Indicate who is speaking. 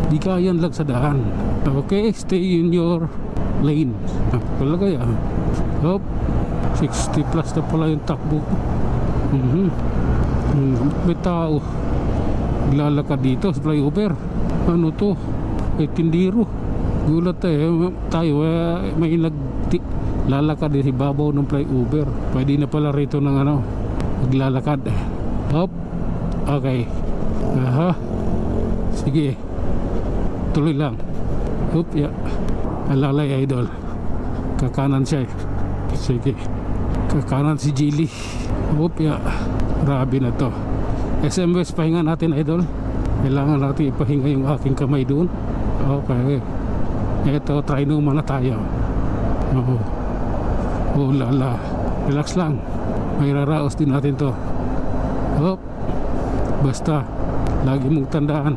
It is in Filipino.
Speaker 1: Di kayan lang sa daan. Okay, stay in your lane. Wala kaya. Hop, 60 plus na pala yung takbo ko. May tao lalakad dito sa flyover. Ano to? Tindiro. Gulat tayo may lalakad din si babaw ng flyover. Pwede na pala rito ng maglalakad. Hop. Okay. Aha. Sige. Tuloy lang. Hop, ya. Alalay idol. Kakanan siya. Sige. Kakanan si Jilly. Hop, ya. Grabe na to. SM West, pahinga natin idol. Kailangan natin ipahinga yung aking kamay doon. Okay. Ito, try no muna tayo. Oh lala. Relax lang. May raraos din natin to. Hop. Basta lagi mong tandaan,